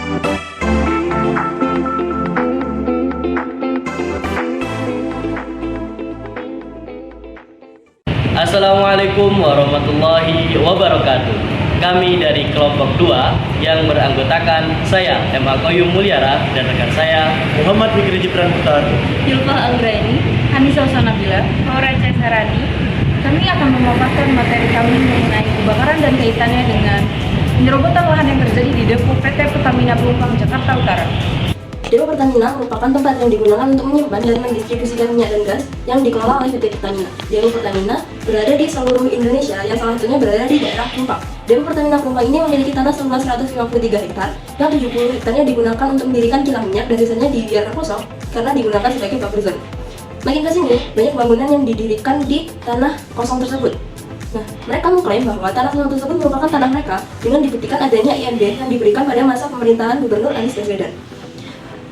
Assalamualaikum warahmatullahi wabarakatuh. Kami dari kelompok 2 yang beranggotakan saya Emma Koyum Mulyara dan rekan saya Muhammad Fikri Jibran Mukhtar, Yulfa Anggraini, Hanisa Nabila, Laura Cesarani. Kami akan memaparkan materi kami mengenai kebakaran dan kaitannya dengan penyerobotan lahan yang terjadi di depo PT Pertamina Pelumpang, Jakarta Utara. Depo Pertamina merupakan tempat yang digunakan untuk menyimpan dan mendistribusikan minyak dan gas yang dikelola oleh PT Pertamina. Depo Pertamina berada di seluruh Indonesia, yang salah satunya berada di daerah Pelumpang. Depo Pertamina Pelumpang ini memiliki tanah seluas 153 hektar, yang 70 hektarnya digunakan untuk mendirikan kilang minyak dan sisanya dibiarkan kosong karena digunakan sebagai buffer zone. Makin ke sini, banyak bangunan yang didirikan di tanah kosong tersebut. Nah, mereka mengklaim bahwa tanah kosong tersebut merupakan tanah mereka dengan dibuktikan adanya IMB yang diberikan pada masa pemerintahan Gubernur Anies Baswedan.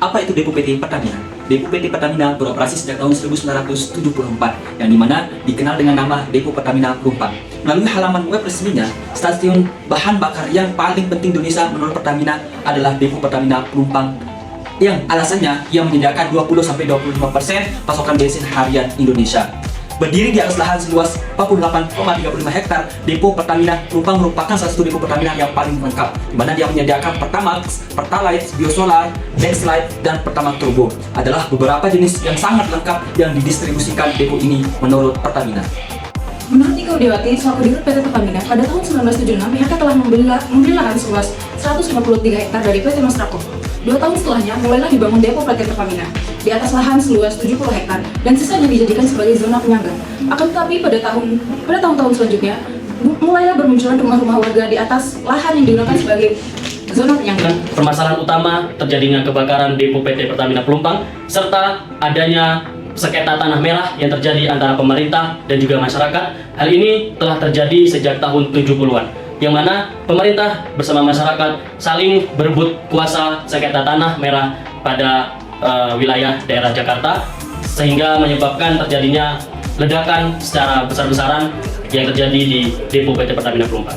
Apa itu Depo PT Pertamina? Depo PT Pertamina beroperasi sejak tahun 1974, yang dimana dikenal dengan nama Depo Pertamina Pelumpang. Melalui halaman web resminya, stasiun bahan bakar yang paling penting di Indonesia menurut Pertamina adalah Depo Pertamina Pelumpang, yang alasannya yang menyediakan 20-25% pasokan bensin harian Indonesia. Berdiri di atas lahan seluas 48,35 hektar, Depo Pertamina Pelumpang merupakan salah satu depo Pertamina yang paling lengkap, di mana dia menyediakan Pertamax, Pertalite, Biosolar, Dexlite, dan Pertamax Turbo. Adalah beberapa jenis yang sangat lengkap yang didistribusikan depo ini menurut Pertamina. Menurut Ika Udewati, selaku Dirut PT Pertamina, pada tahun 1976 pihaknya telah membeli lahan seluas 153 hektar dari PT Mastrako. 2 tahun setelahnya, mulailah dibangun depo PT Pertamina di atas lahan seluas 70 hektar dan sisanya dijadikan sebagai zona penyangga. Akan tetapi pada tahun-tahun selanjutnya, mulailah bermunculan rumah-rumah warga di atas lahan yang digunakan sebagai zona penyangga. permasalahan utama terjadinya kebakaran depo PT Pertamina Pelumpang serta adanya sengketa tanah merah yang terjadi antara pemerintah dan juga masyarakat. Hal ini telah terjadi sejak tahun 70-an, yang mana pemerintah bersama masyarakat saling berebut kuasa sengketa tanah merah pada wilayah daerah Jakarta, sehingga menyebabkan terjadinya ledakan secara besar-besaran yang terjadi di depo PT Pertamina Pelumpang.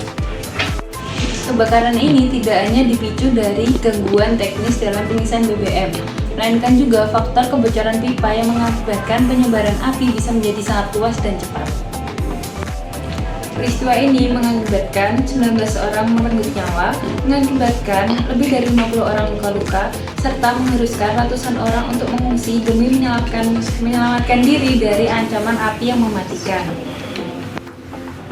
Kebakaran ini tidak hanya dipicu dari gangguan teknis dalam pengisian BBM, melainkan juga faktor kebocoran pipa yang mengakibatkan penyebaran api bisa menjadi sangat luas dan cepat. Peristiwa ini mengakibatkan 19 orang merenggut nyawa, mengakibatkan lebih dari 50 orang luka-luka, serta mengharuskan ratusan orang untuk mengungsi demi menyelamatkan diri dari ancaman api yang mematikan.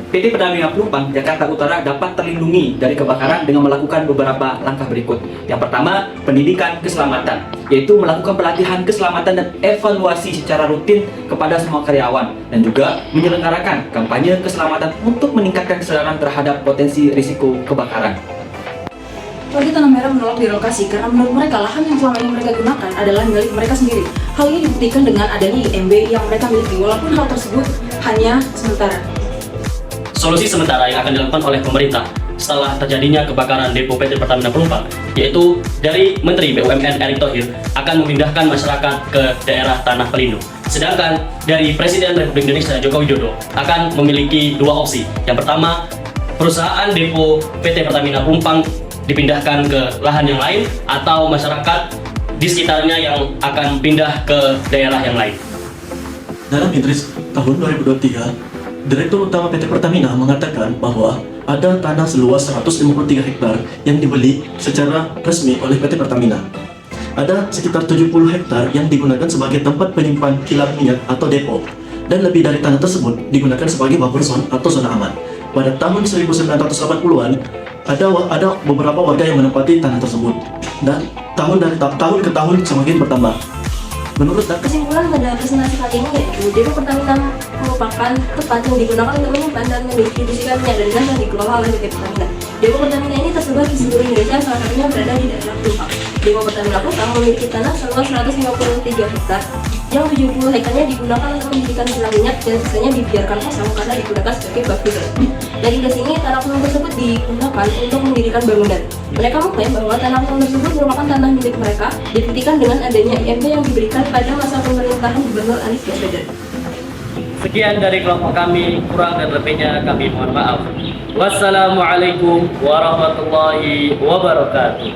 PT Pertamina Pelumpang, Jakarta Utara dapat terlindungi dari kebakaran dengan melakukan beberapa langkah berikut. Yang pertama, pendidikan keselamatan, yaitu melakukan pelatihan keselamatan dan evaluasi secara rutin kepada semua karyawan, dan juga menyelenggarakan kampanye keselamatan untuk meningkatkan kesadaran terhadap potensi risiko kebakaran. Warga Tanah Merah menolak direlokasi karena menurut mereka lahan yang selama ini mereka gunakan adalah milik mereka sendiri. Hal ini dibuktikan dengan adanya IMB yang mereka miliki, walaupun hal tersebut hanya sementara. Solusi sementara yang akan dilakukan oleh pemerintah setelah terjadinya kebakaran depo PT Pertamina Pelumpang, yaitu dari Menteri BUMN Erick Thohir akan memindahkan masyarakat ke daerah tanah pelindung. Sedangkan dari Presiden Republik Indonesia Joko Widodo akan memiliki 2 opsi. Yang pertama, perusahaan depo PT Pertamina Pelumpang dipindahkan ke lahan yang lain, atau masyarakat di sekitarnya yang akan pindah ke daerah yang lain. Dalam Idris tahun 2023, Direktur Utama PT Pertamina mengatakan bahwa ada tanah seluas 153 hektar yang dibeli secara resmi oleh PT Pertamina. Ada sekitar 70 hektar yang digunakan sebagai tempat penyimpan kilang minyak atau depo, dan lebih dari tanah tersebut digunakan sebagai buffer zone atau zona aman. Pada tahun 1980-an, ada beberapa warga yang menempati tanah tersebut, dan tahun ke tahun semakin bertambah. Menurut Kesimpulan pada presentasi kali ini yaitu Depo Pertamina merupakan tempat yang digunakan untuk menyimpan dan mendistribusikan minyak dan gas yang dikelola oleh PT Pertamina. Depo Pertamina ini tersebar di seluruh Indonesia, salah satunya berada di daerah Pelumpang. Depo Pertamina Pelumpang memiliki tanah seluas 153 hektar, yang 70 hektarnya digunakan untuk mendirikan kilang minyak dan sisanya dibiarkan kosong karena digunakan sebagai buffer zone. Dari sini, tanah kosong tersebut digunakan untuk mendirikan bangunan. Mereka mengklaim bahwa tanah kosong tersebut merupakan tanah milik mereka, dibuktikan dengan adanya IMB yang diberikan pada masa pemerintahan Gubernur Anies Baswedan. Sekian dari kelompok kami, kurang dan lebihnya kami mohon maaf. Wassalamualaikum warahmatullahi wabarakatuh.